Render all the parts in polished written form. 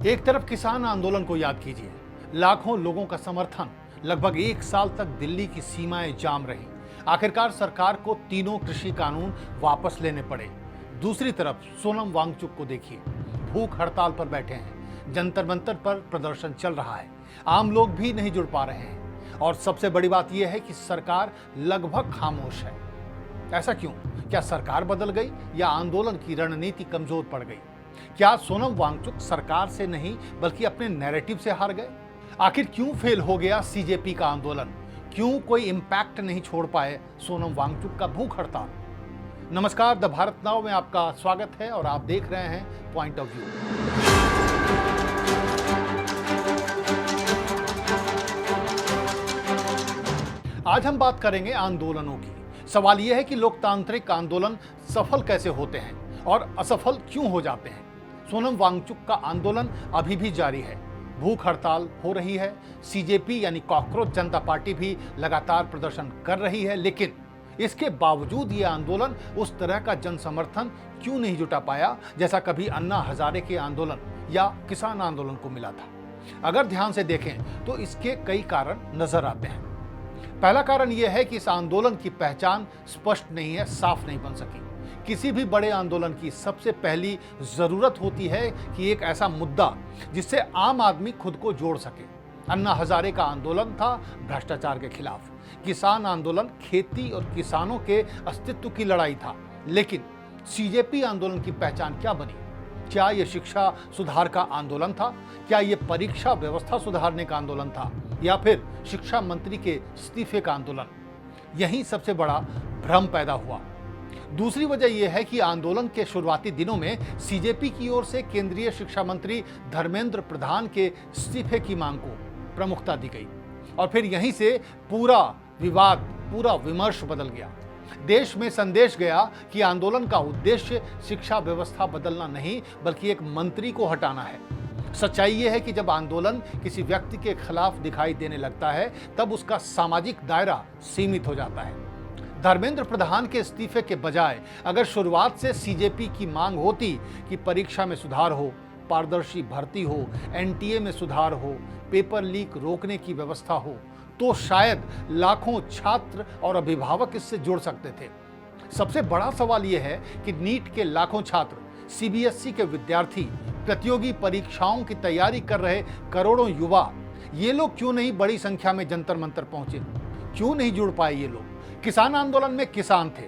एक तरफ किसान आंदोलन को याद कीजिए, लाखों लोगों का समर्थन, लगभग 1 साल तक दिल्ली की सीमाएं जाम रही। आखिरकार सरकार को तीनों कृषि कानून वापस लेने पड़े। दूसरी तरफ सोनम वांगचुक को देखिए, भूख हड़ताल पर बैठे हैं, जंतर मंतर पर प्रदर्शन चल रहा है, आम लोग भी नहीं जुड़ पा रहे हैं। और सबसे बड़ी बात यह है कि सरकार लगभग खामोश है। ऐसा क्यों? क्या सरकार बदल गई या आंदोलन की रणनीति कमजोर पड़ गई? क्या सोनम वांगचुक सरकार से नहीं बल्कि अपने नैरेटिव से हार गए? आखिर क्यों फेल हो गया सीजेपी का आंदोलन? क्यों कोई इंपैक्ट नहीं छोड़ पाए सोनम वांगचुक का भूख हड़ताल? नमस्कार, द भारत नाउ में आपका स्वागत है और आप देख रहे हैं पॉइंट ऑफ व्यू। आज हम बात करेंगे आंदोलनों की। सवाल यह है कि लोकतांत्रिक आंदोलन सफल कैसे होते हैं और असफल क्यों हो जाते हैं। सोनम वांगचुक का आंदोलन अभी भी जारी है, भूख हड़ताल हो रही है, सीजेपी यानी कॉकरोच जनता पार्टी भी लगातार प्रदर्शन कर रही है, लेकिन इसके बावजूद ये आंदोलन उस तरह का जन समर्थन क्यों नहीं जुटा पाया जैसा कभी अन्ना हजारे के आंदोलन या किसान आंदोलन को मिला था। अगर ध्यान से देखें तो इसके कई कारण नजर आते हैं। पहला कारण यह है कि इस आंदोलन की पहचान स्पष्ट नहीं है, साफ नहीं बन सकी। किसी भी बड़े आंदोलन की सबसे पहली जरूरत होती है कि एक ऐसा मुद्दा जिससे आम आदमी खुद को जोड़ सके। अन्ना हजारे का आंदोलन था भ्रष्टाचार के खिलाफ, किसान आंदोलन खेती और किसानों के अस्तित्व की लड़ाई था। लेकिन सीजेपी आंदोलन की पहचान क्या बनी? क्या यह शिक्षा सुधार का आंदोलन था? क्या यह परीक्षा व्यवस्था सुधारने का आंदोलन था? या फिर शिक्षा मंत्री के इस्तीफे का आंदोलन? यही सबसे बड़ा भ्रम पैदा हुआ। दूसरी वजह यह है कि आंदोलन के शुरुआती दिनों में सीजेपी की ओर से केंद्रीय शिक्षा मंत्री धर्मेंद्र प्रधान के इस्तीफे की मांग को प्रमुखता दी गई और फिर यहीं से पूरा विवाद, पूरा विमर्श बदल गया। देश में संदेश गया कि आंदोलन का उद्देश्य शिक्षा व्यवस्था बदलना नहीं बल्कि एक मंत्री को हटाना है। सच्चाई यह है कि जब आंदोलन किसी व्यक्ति के खिलाफ दिखाई देने लगता है तब उसका सामाजिक दायरा सीमित हो जाता है। धर्मेंद्र प्रधान के इस्तीफे के बजाय अगर शुरुआत से सीजेपी की मांग होती कि परीक्षा में सुधार हो, पारदर्शी भर्ती हो, एनटीए में सुधार हो, पेपर लीक रोकने की व्यवस्था हो, तो शायद लाखों छात्र और अभिभावक इससे जुड़ सकते थे। सबसे बड़ा सवाल यह है कि नीट के लाखों छात्र, सीबीएसई के विद्यार्थी, प्रतियोगी परीक्षाओं की तैयारी कर रहे करोड़ों युवा, ये लोग क्यों नहीं बड़ी संख्या में जंतर मंतर पहुंचे? क्यों नहीं जुड़ पाए ये लोग? किसान आंदोलन में किसान थे,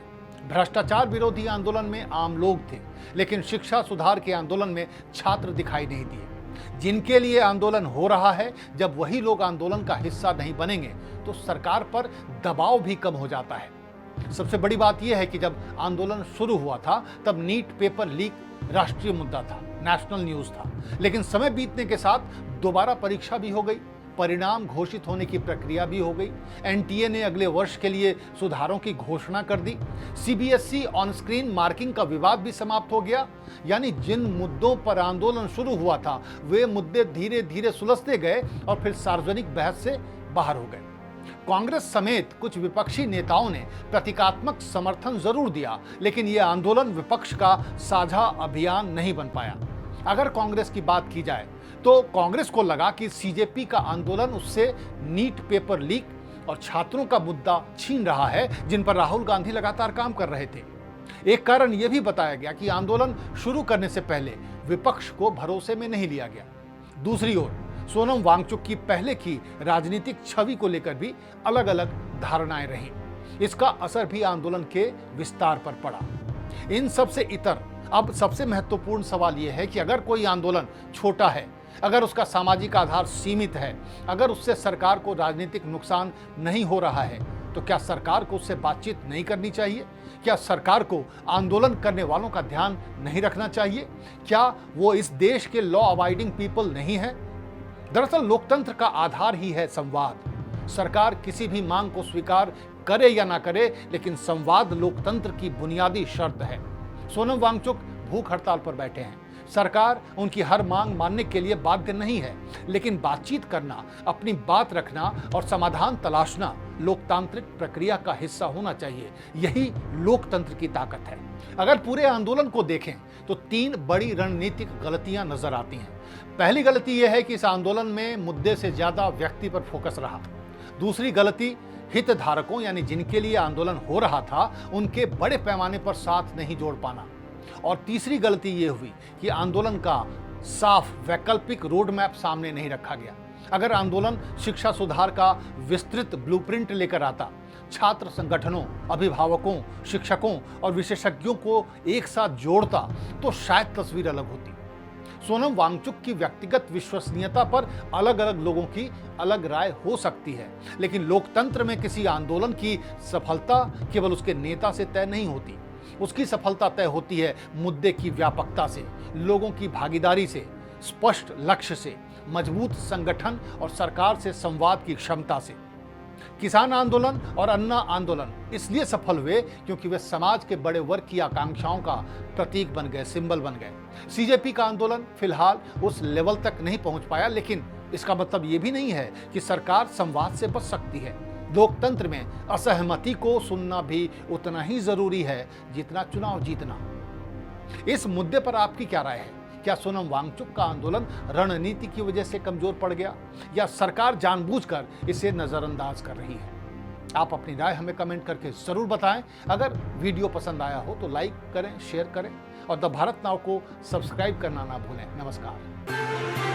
भ्रष्टाचार विरोधी आंदोलन में आम लोग थे, लेकिन शिक्षा सुधार के आंदोलन में छात्र दिखाई नहीं दिए। जिनके लिए आंदोलन हो रहा है, जब वही लोग आंदोलन का हिस्सा नहीं बनेंगे तो सरकार पर दबाव भी कम हो जाता है। सबसे बड़ी बात यह है कि जब आंदोलन शुरू हुआ था तब नीट पेपर लीक राष्ट्रीय मुद्दा था, नेशनल न्यूज था, लेकिन समय बीतने के साथ दोबारा परीक्षा भी हो गई, परिणाम घोषित होने की प्रक्रिया भी हो गई, एनटीए ने अगले वर्ष के लिए सुधारों की घोषणा कर दी, सीबीएसई ऑन स्क्रीन मार्किंग का विवाद भी समाप्त हो गया। यानी जिन मुद्दों पर आंदोलन शुरू हुआ था वे मुद्दे धीरे धीरे सुलझते गए और फिर सार्वजनिक बहस से बाहर हो गए। कांग्रेस समेत कुछ विपक्षी नेताओं ने प्रतीकात्मक समर्थन जरूर दिया, लेकिन यह आंदोलन विपक्ष का साझा अभियान नहीं बन पाया। अगर कांग्रेस की बात की जाए तो कांग्रेस को लगा कि सीजेपी का आंदोलन उससे नीट पेपर लीक और छात्रों का मुद्दा छीन रहा है, जिन पर राहुल गांधी लगातार काम कर रहे थे। एक कारण यह भी बताया गया कि आंदोलन शुरू करने से पहले विपक्ष को भरोसे में नहीं लिया गया। दूसरी ओर सोनम वांगचुक की पहले की राजनीतिक छवि को लेकर भी अलग अलग धारणाएं रहीं। इसका असर भी आंदोलन के विस्तार पर पड़ा। इन सब से इतर अब सबसे महत्वपूर्ण सवाल यह है कि अगर कोई आंदोलन छोटा है, अगर उसका सामाजिक आधार सीमित है, अगर उससे सरकार को राजनीतिक नुकसान नहीं हो रहा है, तो क्या सरकार को उससे बातचीत नहीं करनी चाहिए? क्या सरकार को आंदोलन करने वालों का ध्यान नहीं रखना चाहिए? क्या वो इस देश के लॉ अबाइडिंग पीपल नहीं है? दरअसल लोकतंत्र का आधार ही है संवाद। सरकार किसी भी मांग को स्वीकार करे या ना करे, लेकिन संवाद लोकतंत्र की बुनियादी शर्त है। सोनम वांगचुक भूख हड़ताल पर बैठे हैं, सरकार उनकी हर मांग मानने के लिए बाध्य नहीं है, लेकिन बातचीत करना, अपनी बात रखना और समाधान तलाशना लोकतांत्रिक प्रक्रिया का हिस्सा होना चाहिए। यही लोकतंत्र की ताकत है। अगर पूरे आंदोलन को देखें तो 3 बड़ी रणनीतिक गलतियां नजर आती हैं। पहली गलती यह है कि इस आंदोलन में मुद्दे से ज्यादा व्यक्ति पर फोकस रहा। दूसरी गलती, हितधारकों यानी जिनके लिए आंदोलन हो रहा था उनके बड़े पैमाने पर साथ नहीं जोड़ पाना। और तीसरी गलती यह हुई कि आंदोलन का साफ वैकल्पिक रोड मैप सामने नहीं रखा गया। अगर आंदोलन शिक्षा सुधार का विस्तृत ब्लूप्रिंट लेकर आता, छात्र संगठनों, अभिभावकों, शिक्षकों और विशेषज्ञों को एक साथ जोड़ता, तो शायद तस्वीर अलग होती। सोनम वांगचुक की व्यक्तिगत विश्वसनीयता पर अलग अलग लोगों की अलग राय हो सकती है, लेकिन लोकतंत्र में किसी आंदोलन की सफलता केवल उसके नेता से तय नहीं होती। उसकी सफलता तय होती है मुद्दे की व्यापकता से, लोगों की भागीदारी से, स्पष्ट लक्ष्य से, मजबूत संगठन और सरकार से संवाद की क्षमता से। किसान आंदोलन और अन्ना आंदोलन इसलिए सफल हुए क्योंकि वे समाज के बड़े वर्ग की आकांक्षाओं का प्रतीक बन गए, सिंबल बन गए। सीजेपी का आंदोलन फिलहाल उस लेवल तक नहीं पहुंच पाया, लेकिन इसका मतलब ये भी नहीं है कि सरकार संवाद से बच सकती है। लोकतंत्र में असहमति को सुनना भी उतना ही जरूरी है जितना चुनाव जीतना। इस मुद्दे पर आपकी क्या राय है? क्या सोनम वांगचुक का आंदोलन रणनीति की वजह से कमजोर पड़ गया या सरकार जानबूझकर इसे नजरअंदाज कर रही है? आप अपनी राय हमें कमेंट करके जरूर बताएं। अगर वीडियो पसंद आया हो तो लाइक करें, शेयर करें और द भारत नाउ को सब्सक्राइब करना ना भूलें। नमस्कार।